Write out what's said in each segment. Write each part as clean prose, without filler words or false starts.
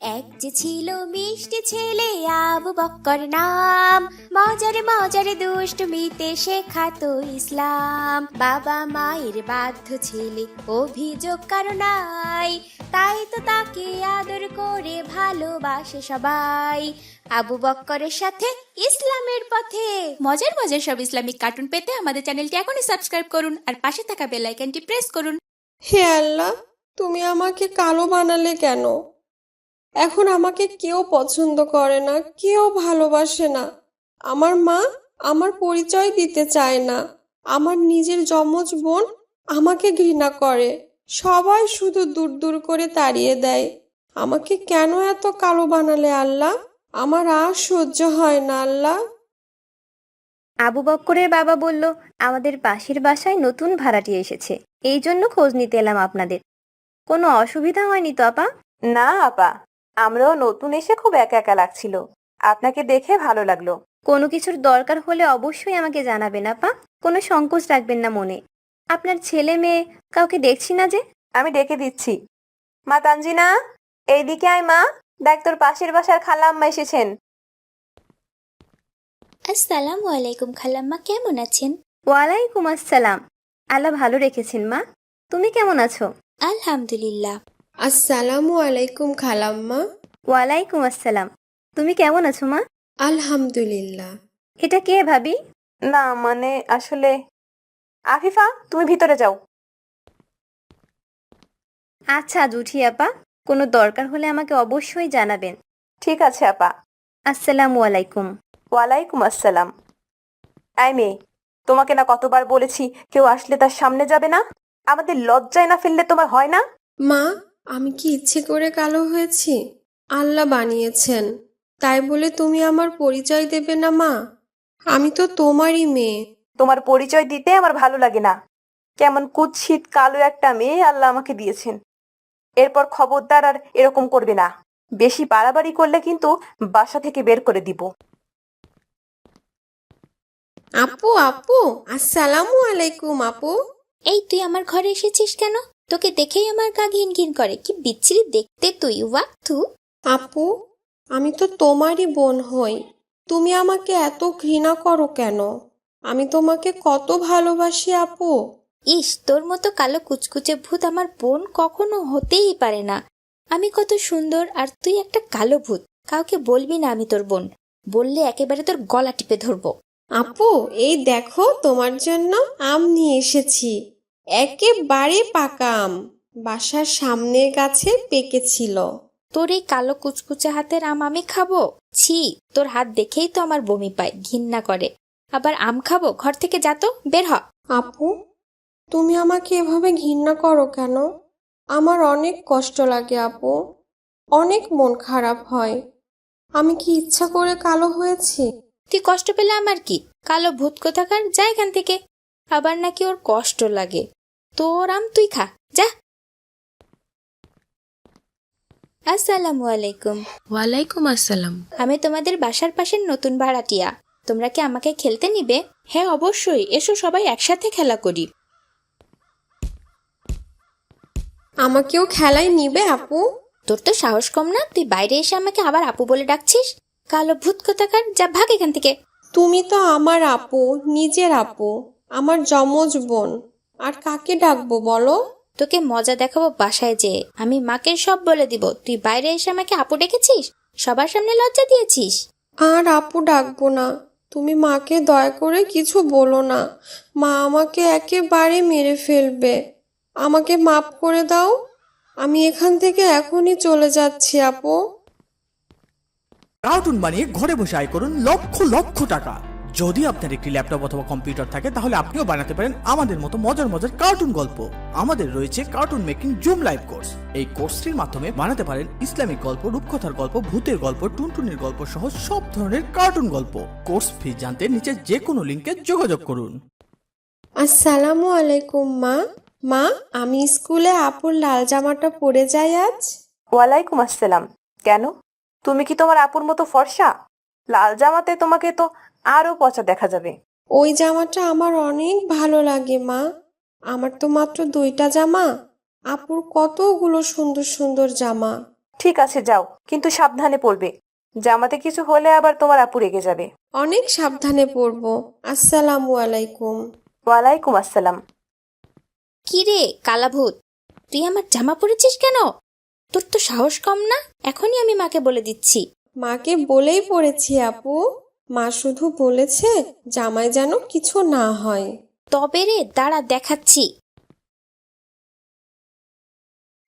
এক যে ছিল মিষ্টি ছেলে আবু বক্কর নাম, মজারে মজারে দুষ্টমিতে শেখাতো ইসলাম। বাবা মায়ের বাধ্য ছেলে, অভিযোগ কারো নাই, তাই তো তাকে আদর করে ভালোবাসে সবাই। আবু বক্করের সাথে ইসলামের পথে। মজার মজার সব ইসলামিক কার্টুন পেতে আমাদের চ্যানেলটি এখনই সাবস্ক্রাইব করুন আর পাশে থাকা বেল আইকনটি প্রেস করুন। হে আল্লাহ, তুমি আমাকে কালো বানালে কেন? এখন আমাকে কেউ পছন্দ করে না, কেউ ভালোবাসে না। আমার মা আমার পরিচয় দিতে চায় না। আমার নিজের যমজ বোন আমাকে ঘৃণা করে। সবাই শুধু দূর দূর করে তাড়িয়ে দেয়। আমাকে কেন এত কালো বানালে আল্লাহ? আমার আর সহ্য হয় না আল্লাহ। আবু বক্করের বাবা বলল, আমাদের পাশের বাসায় নতুন ভাড়াটিয়া এসেছে, এই জন্য খোঁজ নিতে এলাম আপনাদের। কোনো অসুবিধা হয়নি তো আপা? না আপা, আমরাও নতুন এসে খুব একা একা লাগছিল, আপনাকে দেখে ভালো লাগলো। কোনো কিছুর দরকার হলে অবশ্যই আমাকে জানাবেন আপা, কোনো সংকোচ রাখবেন না মনে। আপনার ছেলে মেয়ে কাউকে দেখছি না যে। আমি ডেকে দিচ্ছি। মা তানজিনা, এইদিকে আয় মা, দেখ তোর পাশের বাসার খালাম্মা এসেছেন। আসসালামু আলাইকুম খালাম্মা, কেমন আছেন? ওয়ালাইকুম আসসালাম। আল্লাহ ভালো রেখেছেন মা, তুমি কেমন আছো? আলহামদুলিল্লাহ। আসসালামু আলাইকুম খালাম্মা। ওয়ালাইকুম আসসালাম। তুমি কেমন আছো মা? আলহামদুলিল্লাহ। এটা কে ভাবি? না মানে আসলে, আফিফা তুমি ভিতরে যাও। আচ্ছা জুঠি আপা, কোনো দরকার হলে আমাকে অবশ্যই জানাবেন। ঠিক আছে আপা। আসসালামু আলাইকুম। ওয়ালাইকুম আসসালাম। আই মেয়ে, তোমাকে না কতবার বলেছি কেউ আসলে তার সামনে যাবে না? আমাদের লজ্জায় না ফেললে তোমার হয় না? মা, আমি কি ইচ্ছে করে কালো হয়েছি? আল্লাহ বানিয়েছেন, তাই বলে তুমি আমার পরিচয় দেবে না মা? আমি তো তোমারই মেয়ে। তোমার পরিচয় দিতে আমার ভালো লাগে না। কেমন কুৎসিত কালো একটা মেয়ে আল্লাহ আমাকে দিয়েছেন। এরপর খবরদার আর এরকম করবে না। বেশি বাড়াবাড়ি করলে কিন্তু বাসা থেকে বের করে দিব। আপু আপু, আসসালামু আলাইকুম আপু। এই তুই আমার ঘরে এসেছিস কেন? তোকে দেখেই আমার গা ঘিন ঘিন করে। কি বিচ্ছিরি দেখতে তুই, ওয়াক্তু। আপু, আমি তো তোমারই বোন হই। তুমি আমাকে এত ঘৃণা করো কেন? আমি তোমাকে কত ভালোবাসি আপু। ইস, তোর মতো কালো কুচকুচে ভূত আমার বোন কখনো হতেই পারে না। আমি কত সুন্দর আর তুই একটা কালো ভূত। কাউকে বলবি না আমি তোর বোন, বললে একেবারে তোর গলা টিপে ধরবো। আপু, এই দেখো তোমার জন্য আম নিয়ে এসেছি। একেবারে পাকা আম, বাসার সামনের গাছে পেকেছিল। তোর এই কালো কুচকুচে হাতের আম আমি খাবো? ছি, তোর হাত দেখেই তো আমার বমি পায়, ঘৃণা করে। আবার আম খাবো? ঘর থেকে যা তো, বের হ। আপু, তুমি আমাকে এভাবে ঘৃণা করো কেন? আমার অনেক কষ্ট লাগে আপু, অনেক মন খারাপ হয়। আমি কি ইচ্ছা করে কালো হয়েছি? তুই কষ্ট পেলে আমার কি? কালো ভূত কোথাকার, যা এখান থেকে। আবার নাকি ওর কষ্ট লাগে। তোর আম তুই খা, যা। আসসালামু আলাইকুম। ওয়ালাইকুম আসসালাম। আমি তোমাদের বাসার পাশের নতুন ভাড়াটিয়া। তোমরা কি আমাকে খেলতে নিবে? হ্যাঁ অবশ্যই, এসো সবাই একসাথে খেলা করি। আমাকেও খেলায় নিবে আপু? তোর তো সাহস কম না, তুই বাইরে এসে আমাকে আবার আপু বলে ডাকছিস? কালো ভূত কোথাকার, যা ভাগ এখান থেকে। তুমি তো আমার আপু, নিজের আপু, আমার যমজ বোন। আর কাকে ডাকবো বলো? তোকে মজা দেখাবো বাসায় যেয়ে। আমি মাকে সব বলে দিব তুই বাইরে এসে আমাকে আপু ডেকেছিস, সবার সামনে লজ্জা দিয়েছিস। আর আপু ডাকবো না। তুমি মাকে দয়া করে কিছু বলো না। মা আমাকে একেবারে মেরে ফেলবে। আমাকে মাফ করে দাও। আমি এখান থেকে এখনই চলে যাচ্ছি আপু। কার্টুন বানিয়ে ঘরে বসে আয় করুন লক্ষ লক্ষ টাকা। যদি আপনার একটি ল্যাপটপ অথবা কম্পিউটার থাকে তাহলে আপনিও বানাতে পারেন আমাদের মতো মজার মজার কার্টুন গল্প। আমাদের রয়েছে cartoon making zoom live course. এই কোর্সটির মাধ্যমে বানাতে পারেন ইসলামিক গল্প, রূপকথার গল্প, ভূতের গল্প, টুনটুনির গল্প সহ সব ধরনের কার্টুন গল্প। কোর্স ফি জানতে নিচে যে কোনো লিংকে যোগাযোগ করুন। আসসালামু আলাইকুম মা। মা, আমি স্কুলে আপুর লাল জামাটা পরে যাই আজ? ওয়ালাইকুম আসসালাম। কেন, তুমি কি তোমার আপুর মতো ফর্সা? লাল জামাতে তোমাকে তো আরো পচা দেখা যাবে। ওই জামাটা আমার অনেক ভালো লাগে মা। আমার তো মাত্র 2টা জামা, আপুর কতগুলো সুন্দর সুন্দর জামা। ঠিক আছে যাও, কিন্তু সাবধানে পড়বে। জামাতে কিছু হলে আবার তোমার আপু রেগে যাবে। অনেক সাবধানে পড়বো। আসসালামু আলাইকুম। ওয়ালাইকুম আসসালাম। কি রে কালাভূত, তুই আমার জামা পরেছিস কেন? তোর তো সাহস কম না? এখনই আমি মাকে বলে দিচ্ছি। মাকে বলেই পড়েছি আপু। মা শুধু বলেছে জামাই যেন কিছু না হয়। তবে রে দাঁড়া দেখাচ্ছি।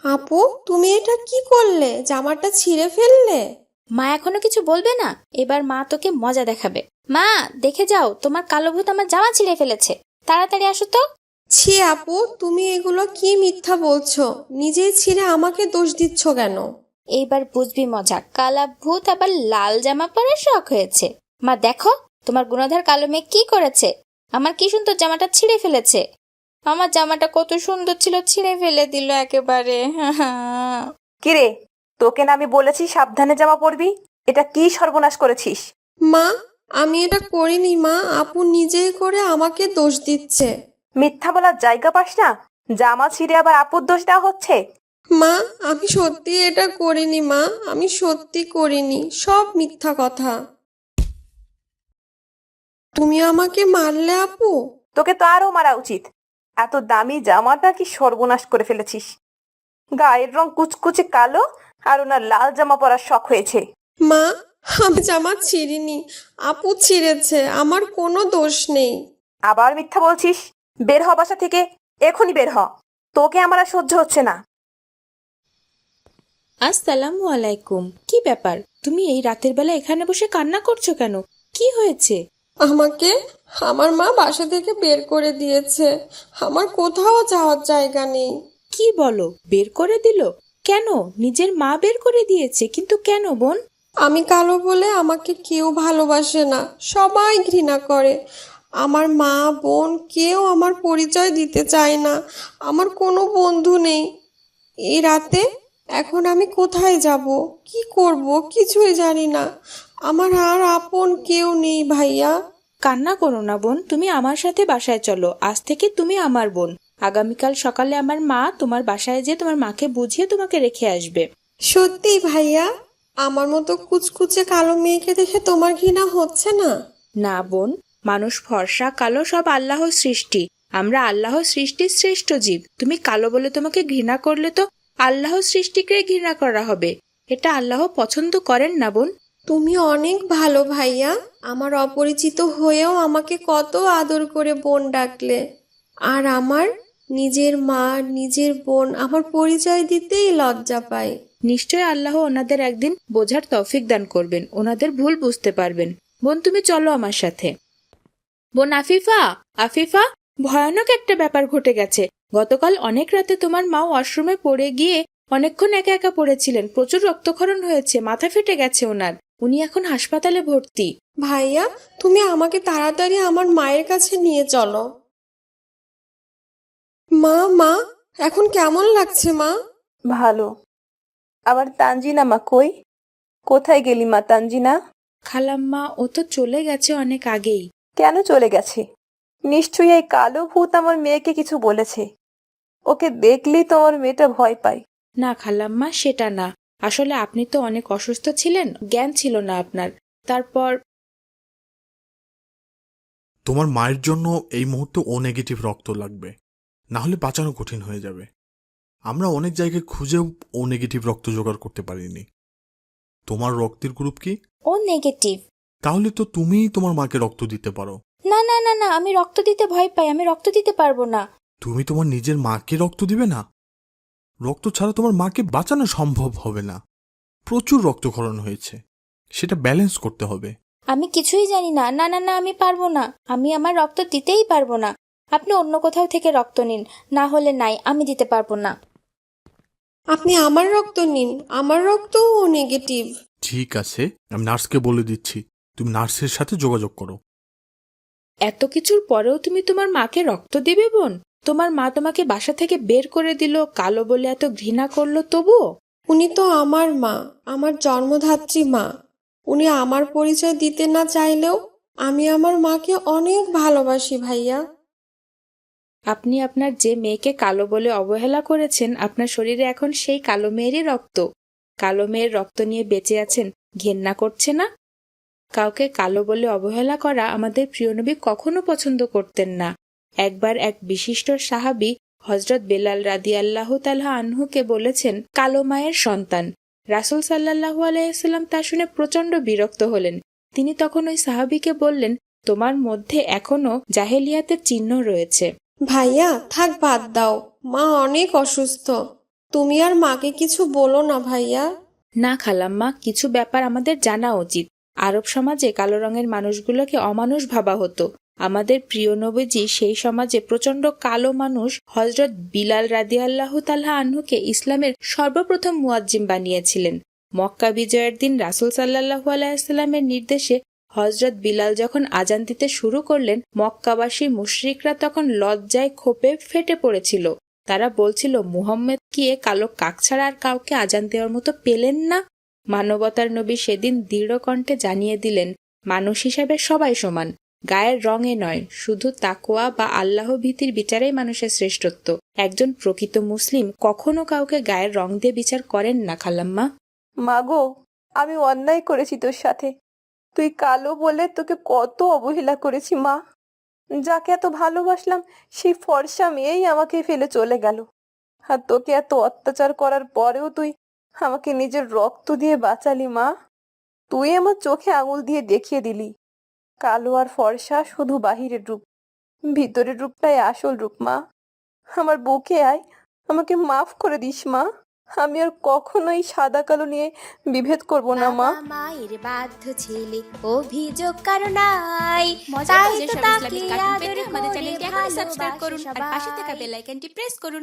আপু, তুমি এটা কি করলে? জামাটা ছিঁড়ে ফেললে? মা এখনো কিছু বলবে না, এবার মা তোকে মজা দেখাবে। মা দেখে যাও, তোমার কালো ভূত আমার জামা ছিঁড়ে ফেলেছে। তাড়াতাড়ি আসো তো। ছি আপু, তুমি এগুলো কি মিথ্যা বলছো? নিজেই ছিঁড়ে আমাকে দোষ দিচ্ছ কেন? এইবার বুঝবি মজা। কালা ভূত আবার লাল জামা পরার শখ হয়েছে। মা দেখো, তোমার গুণধর কালো মেয়ে কি করেছে। আমার কি সুন্দর জামাটা ছিঁড়ে ফেলেছে। আমার জামাটা কত সুন্দর ছিল, ছিঁড়ে ফেলে দিল একেবারে। কিরে, তোকে না আমি বলেছি সাবধানে জামা পরবি? এটা কি সর্বনাশ করেছিস? মা, আমি এটা করিনি মা। আপু নিজেই করে আমাকে দোষ দিচ্ছে। মিথ্যা বলার জায়গা পাস না? জামা ছিঁড়ে আবার আপুর দোষ দেওয়া হচ্ছে। মা, আমি সত্যি এটা করিনি মা। আমি সত্যি করিনি, সব মিথ্যা কথা। তুমি আমাকে মারলে আপু? তোকে তো আরো মারা উচিত। এত দামি জামাটা কি সর্বনাশ করে ফেলেছিস। গায়ের রং কুচকুচে কালো, আর ওনার লাল জামা পরার শখ হয়েছে। মা, আমি জামা ছিঁড়িনি, আপু ছিঁড়েছে। আমার কোনো দোষ নেই। আবার মিথ্যা বলছিস? বের হ বাসা থেকে, এখনই বের হ। তোকে আমার আর সহ্য হচ্ছে না। আসসালামু আলাইকুম। কি ব্যাপার, তুমি এই রাতের বেলা এখানে বসে কান্না করছো কেন? কি হয়েছে? আমাকে আমার মা বাসা থেকে বের করে দিয়েছে। আমার কোথাও যাওয়ার জায়গা নেই। কি বলো, বের করে দিল? কেন? নিজের মা বের করে দিয়েছে, কিন্তু কেন বোন? আমি কালো বলে আমাকে কেউ ভালোবাসে না, সবাই ঘৃণা করে। আমার মা বোন কেউ আমার পরিচয় দিতে চায় না। আমার কোনো বন্ধু নেই। এই রাতে এখন আমি কোথায় যাব, কি করব, কিছুই জানি না। আমার আর আপন কেউ নেই ভাইয়া। কান্না করো না বোন, তুমি আমার সাথে বাসায় চলো। আজ থেকে তুমি আমার বোন। আগামীকাল সকালে আমার মা তোমার বাসায় যেয়ে তোমার মাকে বুঝিয়ে তোমাকে রেখে আসবে। সত্যি ভাইয়া? আমার মতো কুচকুচে কালো মেয়েকে দেখে তোমার ঘৃণা হচ্ছে না? না বোন, মানুষ ফর্সা কালো সব আল্লাহর সৃষ্টি। আমরা আল্লাহর সৃষ্টির শ্রেষ্ঠ জীব। তুমি কালো বলে তোমাকে ঘৃণা করলে তো আল্লাহর সৃষ্টিকে ঘৃণা করা হবে। এটা আল্লাহ পছন্দ করেন না বোন। তুমি অনেক ভালো ভাইয়া। আমার অপরিচিত হয়েও আমাকে কত আদর করে বোন ডাকলে। আর আমার নিজের মা নিজের বোন আমার পরিচয় দিতেই লজ্জা পায়। নিশ্চয় আল্লাহ ওনাদের একদিন বোঝার তৌফিক দান করবেন, ওনাদের ভুল বুঝতে পারবেন। বোন তুমি চলো আমার সাথে। বোন আফিফা, আফিফা, ভয়ানক একটা ব্যাপার ঘটে গেছে। গতকাল অনেক রাতে তোমার মা ওয়াশরুমে পড়ে গিয়ে অনেকক্ষণ একা একা পড়েছিলেন। প্রচুর রক্তক্ষরণ হয়েছে, মাথা ফেটে গেছে ওনার। উনি এখন হাসপাতালে ভর্তি। ভাইয়া, তুমি আমাকে তাড়াতাড়ি আমার মায়ের কাছে নিয়ে চলো। মা, মা, এখন কেমন লাগছে মা? ভালো। আবার তানজিনা মা কই? কোথায় গেলি মা তানজিনা? খালাম্মা, ও তো চলে গেছে অনেক আগেই। কেন চলে গেছে? নিশ্চয়ই এই কালো ভূত আমার মেয়েকে কিছু বলেছে। ওকে দেখলেই তো আমার মেয়েটা ভয় পায়। না খালাম্মা, সেটা না। আসলে আপনি তো অনেক অসুস্থ ছিলেন, জ্ঞান ছিল না আপনার। তারপর তোমার মায়ের জন্য এই মুহূর্তে ও নেগেটিভ রক্ত লাগবে, না হলে বাঁচানো কঠিন হয়ে যাবে। আমরা অনেক জায়গায় খুঁজেও ও নেগেটিভ রক্ত জোগাড় করতে পারিনি। তোমার রক্তের গ্রুপ কি? ও নেগেটিভ। তাহলে তো তুমিই তোমার মাকে রক্ত দিতে পারো। না না না না, আমি রক্ত দিতে ভয় পাই, আমি রক্ত দিতে পারবো না। তুমি তোমার নিজের মাকে রক্ত দিবে না? রক্ত ছাড়া তোমার মাকে বাঁচানো সম্ভব হবে না। প্রচুর রক্তক্ষরণ হয়েছে, সেটা ব্যালেন্স করতে হবে। আমি কিছুই জানি না। না না না, আমি পারবো না। আমি আমার রক্ত দিতেই পারবো না। আপনি অন্য কোথাও থেকে রক্ত নিন, না হলে নাই, আমি দিতে পারবো না। আপনি আমার রক্ত নিন, আমার রক্তও ও নেগেটিভ। ঠিক আছে, আমি নার্সকে বলে দিচ্ছি, তুমি নার্সের সাথে যোগাযোগ করো। এত কিছুর পরেও তুমি তোমার মাকে রক্ত দিবে বোন? তোমার মা তোমাকে বাসা থেকে বের করে দিল, কালো বলে এত ঘৃণা করলো, তবুও? উনি তো আমার মা, আমার জন্মধাত্রী মা। উনি আমার পরিচয় দিতে না চাইলেও আমি আমার মাকে অনেক ভালোবাসি ভাইয়া। আপনি আপনার যে মেয়েকে কালো বলে অবহেলা করেছেন, আপনার শরীরে এখন সেই কালো মেয়েরই রক্ত। কালো মেয়ের রক্ত নিয়ে বেঁচে আছেন, ঘেন্না করছে না? কাউকে কালো বলে অবহেলা করা আমাদের প্রিয় নবী কখনো পছন্দ করতেন না। একবার এক বিশিষ্ট সাহাবী হযরত বেলাল রাদিয়াল্লাহু তাআলা আনহুকে বলেছেন কালো মায়ের সন্তান। রাসূল সাল্লাল্লাহু আলাইহি ওয়াসাল্লাম তা শুনে প্রচণ্ড বিরক্ত হলেন। তিনি তখন ওই সাহাবীকে বললেন, তোমার মধ্যে এখনো জাহেলিয়াতের চিহ্ন রয়েছে। ভাইয়া থাক, বাদ দাও, মা অনেক অসুস্থ। তুমি আর মাকে কিছু বলো না ভাইয়া। না খালাম্মা, কিছু ব্যাপার আমাদের জানা উচিত। আরব সমাজে কালো রঙের মানুষগুলোকে অমানুষ ভাবা হতো। আমাদের প্রিয় নবীজি সেই সমাজে প্রচণ্ড কালো মানুষ হযরত বিলাল রাদিয়াল্লাহু তাআলা আনহুকে ইসলামের সর্বপ্রথম মুয়াজ্জিম বানিয়েছিলেন। মক্কা বিজয়ের দিন রাসূল সাল্লাল্লাহু আলাইহি ওয়াসাল্লামের নির্দেশে হযরত বিলাল যখন আজান দিতে শুরু করলেন, মক্কাবাসী মুশরিকরা তখন লজ্জায় ক্ষোভে ফেটে পড়েছিল। তারা বলছিল, মুহাম্মদ কি এ কালো কাক ছাড়া আর কাউকে আজান দেওয়ার মতো পেলেন না? মানবতার নবী সেদিন দৃঢ় কণ্ঠে জানিয়ে দিলেন, মানুষ হিসাবে সবাই সমান, গায়ের রঙে নয়, শুধু তাকওয়া বা আল্লাহ ভীতির বিচারেই মানুষের শ্রেষ্ঠত্ব। একজন প্রকৃত মুসলিম কখনো কাউকে গায়ের রং দিয়ে বিচার করেন না খালাম্মা। মাগো, আমি অন্যায় করেছি তোর সাথে। তুই কালো বলে তোকে কত অবহেলা করেছি মা। যাকে এত ভালোবাসলাম সেই ফর্সা মেয়েই আমাকে ফেলে চলে গেল। আর তোকে এত অত্যাচার করার পরেও তুই আমাকে নিজের রক্ত দিয়ে বাঁচালি মা। তুই আমার চোখে আঙুল দিয়ে দেখিয়ে দিলি, কালো আর ফর্সা শুধু বাহিরের রূপ, ভিতরের রূপটাই আসল রূপ মা। আমার বুকে আয়, আমাকে মাফ করে দিস মা। আমি আর কখনোই সাদা কালো নিয়ে বিভেদ করব না মা। বাবা মায়ের বাধ্য ছেলে, অভিযোগ কারো নাই। মজার তাই মজার তো সব তাকে ইসলামিক কার্টুন আদর পেতে আমাদের করে চ্যানেলটি এখনই সাবস্ক্রাইব করুন আর ভালোবাসে পাশে থাকা সবাই। বেল আইকনটি প্রেস করুন।